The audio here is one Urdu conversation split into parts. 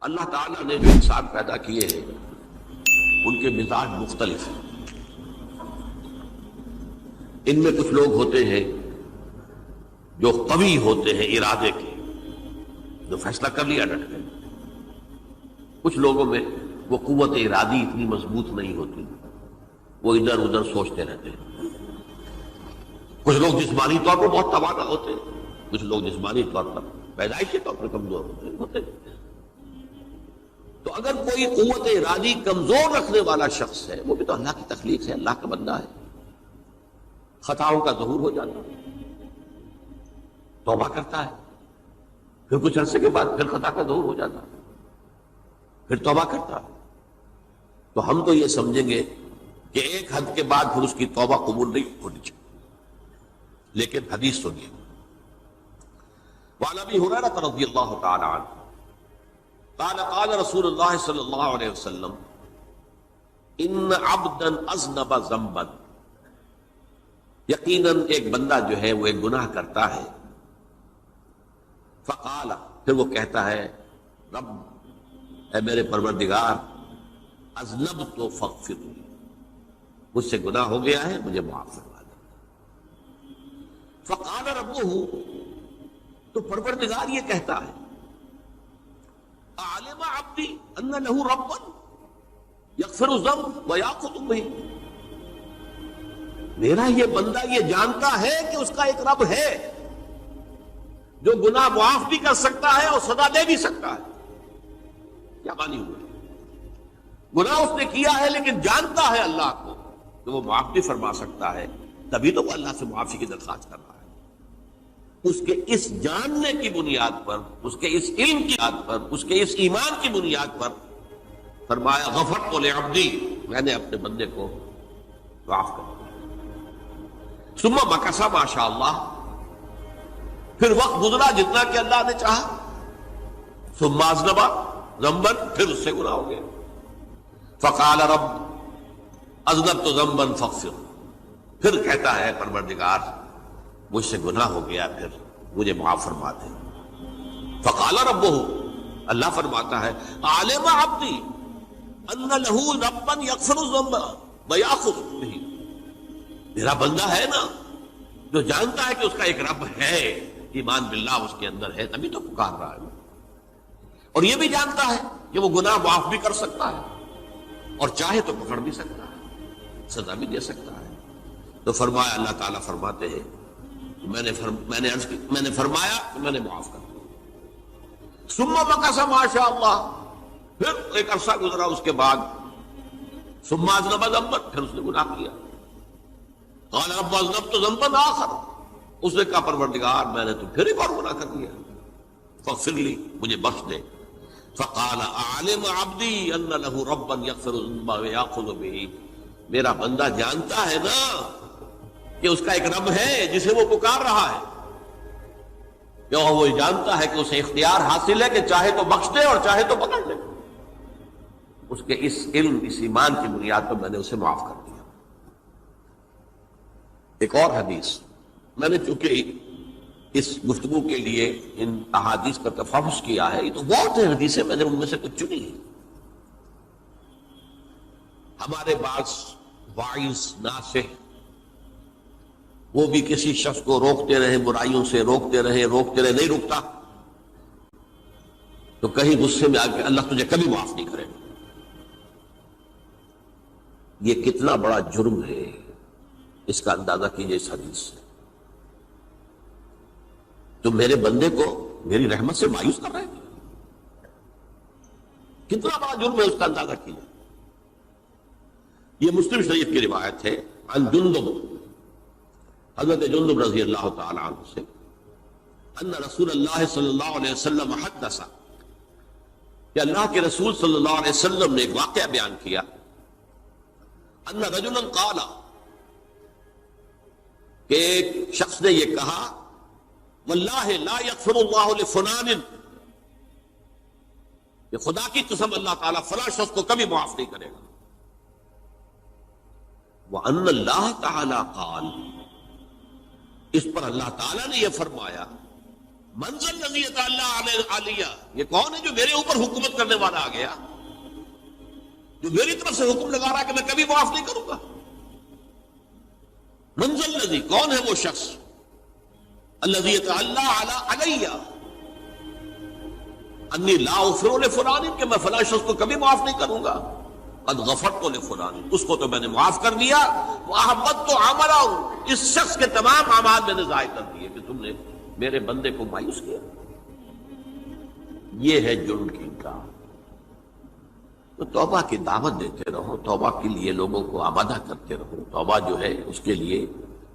اللہ تعالیٰ نے جو انسان پیدا کیے ہیں ان کے مزاج مختلف ہیں۔ ان میں کچھ لوگ ہوتے ہیں جو قوی ہوتے ہیں ارادے کے، جو فیصلہ کر لیا ڈٹ گئے۔ کچھ لوگوں میں وہ قوت ارادی اتنی مضبوط نہیں ہوتی، وہ ادھر ادھر سوچتے رہتے ہیں۔ کچھ لوگ جسمانی طور پر بہت توانا ہوتے ہیں، کچھ لوگ جسمانی طور پر پیدائشی طور پر کمزور ہوتے ہیں۔ تو اگر کوئی قوت ارادی کمزور رکھنے والا شخص ہے، وہ بھی تو اللہ کی تخلیق ہے، اللہ کا بندہ ہے، خطاؤں کا ظہور ہو جاتا ہے، توبہ کرتا ہے، پھر کچھ عرصے کے بعد پھر خطا کا ظہور ہو جاتا ہے، پھر توبہ کرتا ہے، تو ہم تو یہ سمجھیں گے کہ ایک حد کے بعد پھر اس کی توبہ قبول نہیں ہونی چاہیے۔ لیکن حدیث سنیے، وعن ابی ہریرہ رضی اللہ تعالی عنہ قال قال رسول اللہ صلی اللہ علیہ وسلم ان عبدا اذنب ذنبا، یقیناً ایک بندہ جو ہے وہ ایک گناہ کرتا ہے، فقال، پھر وہ کہتا ہے رب، اے میرے پروردگار، اذنبت فاغفر لی، مجھ سے گناہ ہو گیا ہے، مجھے معاف فرما دے۔ فقال ربہ، تو پروردگار یہ کہتا ہے علم عبدی ان له ربا یغفر الذنب ویأخذ بہ، میرا یہ بندہ یہ جانتا ہے کہ اس کا ایک رب ہے جو گناہ معاف بھی کر سکتا ہے اور سزا دے بھی سکتا ہے۔ کیا معنی ہوئے؟ گناہ اس نے کیا ہے لیکن جانتا ہے اللہ کو کہ وہ معاف بھی فرما سکتا ہے، تبھی تو وہ اللہ سے معافی کی درخواست کر رہا ہے۔ اس کے اس جاننے کی بنیاد پر، اس کے اس علم کی بنیاد پر، اس کے اس ایمان کی بنیاد پر فرمایا غفرت لعبدی، میں نے اپنے بندے کو معاف کر دیا۔ ثم مکث ما شاء اللہ، پھر وقت گزرا جتنا کہ اللہ نے چاہا۔ ثم اذنب ذنبا، پھر اس سے گناہ ہو گیا۔ فقال رب اذنبت ذنبا فاغفر، پھر کہتا ہے پروردگار مجھ سے گناہ ہو گیا، پھر مجھے معاف فرما دے۔ فقال ربہ، اللہ فرماتا ہے علم عبدی ان له ربا یغفر الذنب ویأخذ بہ، میرا بندہ ہے نا جو جانتا ہے کہ اس کا ایک رب ہے، ایمان باللہ اس کے اندر ہے، تبھی تو پکار رہا ہے، اور یہ بھی جانتا ہے کہ وہ گناہ معاف بھی کر سکتا ہے اور چاہے تو پکڑ بھی سکتا ہے، سزا بھی دے سکتا ہے۔ تو فرمایا، اللہ تعالیٰ فرماتے ہیں میں نے فرمایا کہ میں نے معاف کر دیا۔ ثم مکث ما شاء اللہ، پھر ایک عرصہ گزرا اس کے بعد، ثم اذنب ذنبا، پھر اس نے گناہ کیا۔ قال رب اذنبت ذنبا آخر، اس نے کہا پروردگار میں نے تو پھر ایک اور گناہ کر دیا، فاغفر لی، مجھے بخش دے۔ فقال علم عبدی ان له ربا یغفر الذنب ویأخذ بہ، میرا بندہ جانتا ہے نا کہ اس کا ایک رب ہے جسے وہ پکار رہا ہے، کیوں وہ جانتا ہے کہ اسے اختیار حاصل ہے کہ چاہے تو بخش دے اور چاہے تو پکڑ لے۔ اس کے اس علم، اس ایمان کی بنیاد پر میں نے اسے معاف کر دیا۔ ایک اور حدیث، میں نے چونکہ اس گفتگو کے لیے ان احادیث کا تفحص کیا ہے، یہ تو بہت ہیں حدیثیں، میں نے ان میں سے کچھ چنی ہیں۔ ہمارے بعض واعظ ناصح وہ بھی کسی شخص کو روکتے رہے، برائیوں سے روکتے رہے، نہیں رکتا، تو کہیں غصے میں آ کے اللہ تجھے کبھی معاف نہیں کرے گا۔ یہ کتنا بڑا جرم ہے، اس کا اندازہ کیجئے اس حدیث سے۔ تو میرے بندے کو میری رحمت سے مایوس کر رہے ہیں، کتنا بڑا جرم ہے، اس کا اندازہ کیجئے۔ یہ مسلم شریف کی روایت ہے، عن جندب، حضرت جندب رضی اللہ تعالی عنہ سے، ان رسول اللہ صلی اللہ علیہ وسلم حدث، کہ اللہ کے رسول صلی اللہ علیہ وسلم نے ایک واقعہ بیان کیا، ان رجلا قال، کہ ایک شخص نے یہ کہا، واللہ لا یغفر اللہ لفلان، کہ خدا کی قسم اللہ تعالیٰ فلاں شخص کو کبھی معاف نہیں کرے گا۔ وَأَنَّ اللَّهَ تَعَالَى قَالَ، اس پر اللہ تعالیٰ نے یہ فرمایا منزل الذی یتعالی علیہ، یہ کون ہے جو میرے اوپر حکومت کرنے والا آ گیا، جو میری طرف سے حکم لگا رہا ہے کہ میں کبھی معاف نہیں کروں گا؟ منزل الذی، کون ہے وہ شخص، الذی یتعالی علیہ انی لا اغفر لفلان، کہ میں فلاں شخص کو کبھی معاف نہیں کروں گا، قد غفرت لفلان، اس کو تو میں نے معاف کر دیا، واحبطت عملہ، اس شخص کے تمام اعمال میں نے ضائع کر دیے کہ تم نے میرے بندے کو مایوس کیا۔ یہ ہے جرم کی انکار۔ تو توبہ کی دعوت دیتے رہو، توبہ کے لیے لوگوں کو آمادہ کرتے رہو، توبہ جو ہے اس کے لیے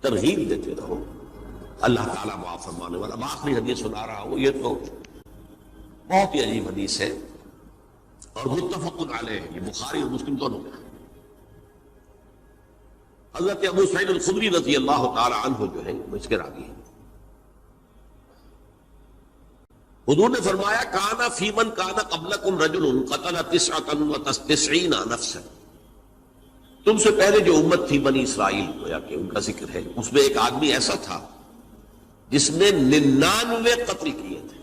ترغیب دیتے رہو، اللہ تعالیٰ معاف فرمانے والا۔ میں آخری حدیث سنا رہا ہوں، یہ تو بہت ہی عجیب حدیث ہے اور متفق علیہ، یہ بخاری اور مسلم دونوں میں۔ حضرت ابو سعید الخدری رضی اللہ تعالی عنہ جو ہے وہ اس کے راوی ہیں۔ حضور نے فرمایا کانا فی من کانا قبلکم رجل قتل 99 نفسا، تم سے پہلے جو امت تھی بنی اسرائیل، گویا کہ ان کا ذکر ہے، اس میں ایک آدمی ایسا تھا جس نے 99 قتل کیے تھے۔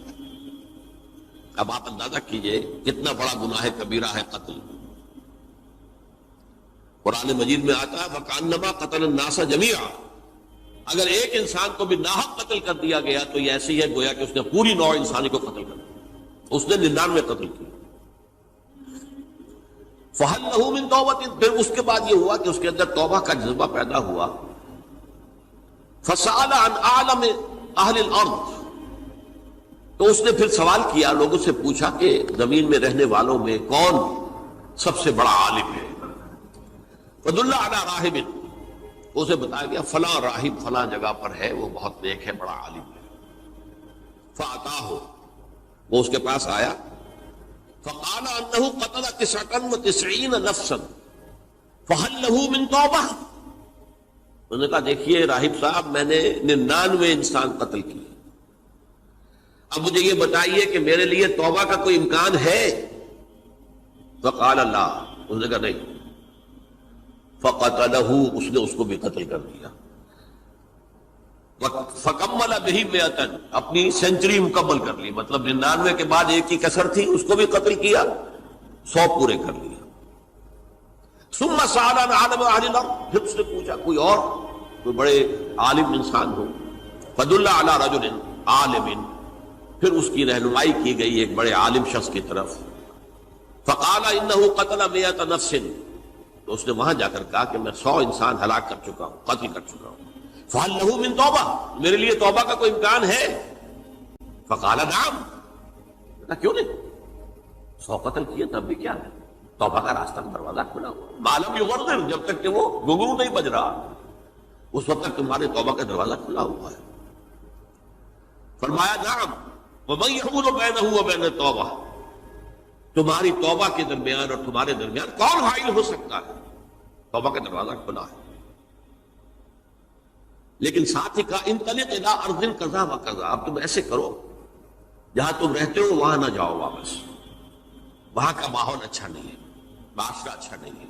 اب آپ اندازہ کیجئے کتنا بڑا گناہ کبیرہ ہے قتل۔ قرآن مجید میں آتا ہے وَكَأَنَّمَا قَتَلَ النَّاسَ جَمِيعًا، اگر ایک انسان کو بھی ناحق قتل کر دیا گیا تو یہ ایسی ہے گویا کہ اس نے پوری نوع انسانی کو قتل کر دیا، اس نے 99 قتل کیے۔ فَهَلْ لَهُ مِن تَوْبَةٍ، پھر اس کے بعد یہ ہوا کہ اس کے اندر توبہ کا جذبہ پیدا ہوا۔ فَسَأَلَ عَنْ أَعْلَمِ أَهْلِ الْأَرْضِ، تو اس نے پھر سوال کیا، لوگوں سے پوچھا کہ زمین میں رہنے والوں میں کون سب سے بڑا عالم ہے؟ فَدُلَّ عَلَىٰ رَاهِبٍ، اسے بتایا گیا فلاں راہب فلاں جگہ پر ہے، وہ بہت نیک ہے، بڑا عالم ہے۔ فَأَتَاهُ، وہ اس کے پاس آیا، فَقَالَ أَنَّهُ قَتَلَ 99 نَفْسًا فَهَلْ لَهُ مِن تَوْبَةٍ، انہوں نے کہا دیکھیے راہب صاحب، میں نے 99 انسان قتل کیے، اب مجھے یہ بتائیے کہ میرے لیے توبہ کا کوئی امکان ہے؟ فَقَالَ لَا، انہوں نے کہا نہیں۔ فَقَتَلَهُ، اس نے اس کو بھی قتل کر دیا۔ فَكَمَّلَ بِهِ 100، اپنی سینچری مکمل کر لی، مطلب 99 کے بعد ایک کی کسر تھی، اس کو بھی قتل کیا، 100 پورے کر لیا۔ ثُمَّ سَأَلَ عَنْ عَالِمِ أَهْلِ الْأَرْضِ، پھر اس نے پوچھا کوئی اور کوئی بڑے عالم انسان ہو۔ فَدُلَّ عَلَىٰ رَجُلٍ عَالِمٍ، پھر اس کی رہنمائی کی گئی ایک بڑے عالم شخص کی طرف۔ فَقَالَ إِنَّهُ قَتَلَ 100 نَفْسٍ، تو اس نے وہاں جا کر کہا کہ میں 100 انسان ہلاک کر چکا ہوں، قتل کر چکا ہوں۔ فَهَلْ لَهُ مِن تَوْبَةٍ، میرے لیے توبہ کا کوئی امکان ہے؟ فَقَالَ نَعَمْ، کیوں نہیں، 100 قتل کیے تب بھی کیا ہے، توبہ کا راستہ دروازہ کھلا ہوا، مَا لَمْ يُغَرْغِرْ، جب تک کہ وہ گھنگرو نہیں بج رہا اس وقت تک تمہارے توبہ کا دروازہ کھلا ہوا ہے۔ فرمایا نعم، وَمَن يَحُولُ بَيْنَهُ وَبَيْنَ التَّوْبَةِ، تمہاری توبہ کے درمیان اور تمہارے درمیان کون حائل ہو سکتا ہے؟ توبہ کا دروازہ کھلا ہے۔ لیکن ساتھ ہی کہا انطلق الی ارض کذا و کذا، اب تم ایسے کرو جہاں تم رہتے ہو وہاں نہ جاؤ واپس، وہاں کا ماحول اچھا نہیں ہے، معاشرہ اچھا نہیں ہے،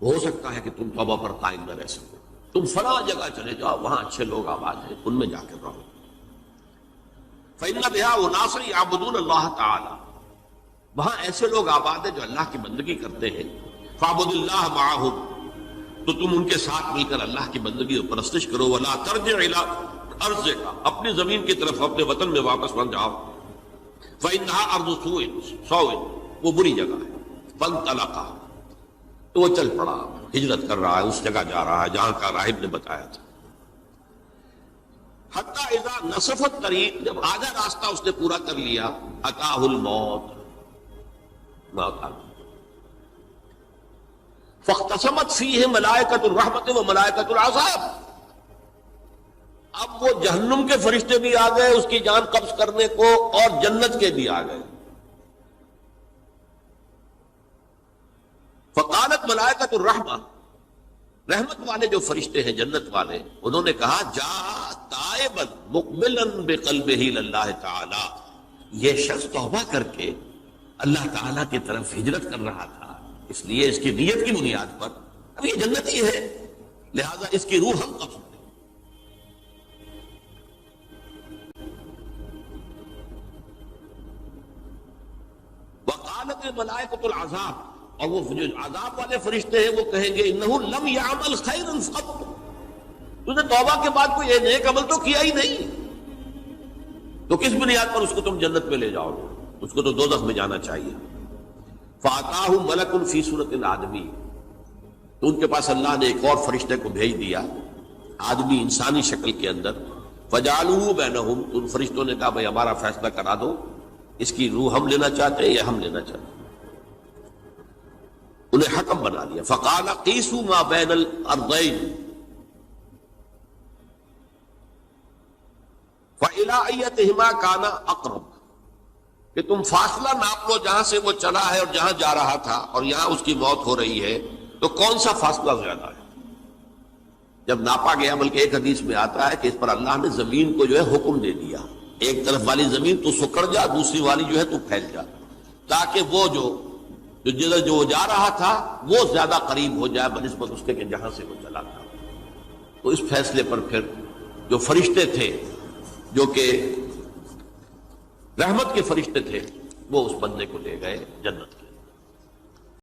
ہو سکتا ہے کہ تم توبہ پر قائم نہ رہ سکو، تم فلاں جگہ چلے جاؤ، وہاں اچھے لوگ آباد ہیں، ان میں جا کر رہو۔ فإن بها اناس یعبدون اللہ تعالی، وہاں ایسے لوگ آباد ہیں جو اللہ کی بندگی کرتے ہیں۔ فاعبد اللہ معہم، تو تم ان کے ساتھ مل کر اللہ کی بندگی اور پرستش کرو۔ ولا ترجع الی ارضک، اپنی زمین کی طرف اپنے وطن میں واپس بن جاؤ۔ فإنها ارض سوء، وہ بری جگہ ہے۔ فانطلقا، تو وہ چل پڑا، ہجرت کر رہا ہے، اس جگہ جا رہا ہے جہاں کا راہب نے بتایا تھا۔ حتی اذا نصف الطریق، جب آدھا راستہ اس نے پورا کر لیا، اتاہ الموت، موت آ گئی۔ فاختصمت فیہ ملائکۃ الرحمت و ملائکۃ العذاب، اب وہ جہنم کے فرشتے بھی آ گئے اس کی جان قبض کرنے کو، اور جنت کے بھی آ گئے۔ فقالت ملائکۃ الرحمہ، رحمت والے جو فرشتے ہیں جنت والے، انہوں نے کہا جا تائبا مقبلا بقلبہ للہ تعالی، یہ شخص توبہ کر کے اللہ تعالیٰ کی طرف ہجرت کر رہا تھا، اس لیے اس کی نیت کی بنیاد پر اب یہ جنتی ہے، لہذا اس کی روح ہم قبض کریں۔ وقالت الملائکۃ العذاب، اور وہ جو عذاب والے فرشتے ہیں وہ کہیں گے انہ لم یعمل خیرا قط، تو نے توبہ کے بعد کوئی نیک عمل تو کیا ہی نہیں، تو کس بنیاد پر اس کو تم جنت میں لے جاؤ گے؟ اس کو تو دوزخ میں جانا چاہیے۔ فَأَتَاهُ مَلَكٌ فِي صُورَةِ الْآدَمِيِّ، تو ان کے پاس اللہ نے ایک اور فرشتے کو بھیج دیا آدمی انسانی شکل کے اندر، فَجَعَلُوهُ بَيْنَهُمْ، تو ان فرشتوں نے کہا بھائی ہمارا فیصلہ کرا دو، اس کی روح ہم لینا چاہتے ہیں یا ہم لینا چاہتے ہیں، انہیں حکم بنا دیا۔ فَقَالَ قِيسُوا مَا بَيْنَ الْأَرْضَيْنِ فَإِلَىٰ أَيَّتِهِمَا كَانَ أَقْرَبُ، کہ تم فاصلہ ناپ لو جہاں سے وہ چلا ہے اور جہاں جا رہا تھا اور یہاں اس کی موت ہو رہی ہے، تو کون سا فاصلہ زیادہ ہے؟ جب ناپا گیا، بلکہ ایک حدیث میں آتا ہے کہ اس پر اللہ نے زمین کو جو ہے حکم دے دیا، ایک طرف والی زمین تو سکڑ جا، دوسری والی جو ہے تو پھیل جا، تاکہ وہ جدھر جو جا رہا تھا وہ زیادہ قریب ہو جائے بنسبت اس کے کہ جہاں سے وہ چلا تھا۔ تو اس فیصلے پر پھر جو فرشتے تھے جو کہ رحمت کے فرشتے تھے وہ اس بندے کو لے گئے جنت کی۔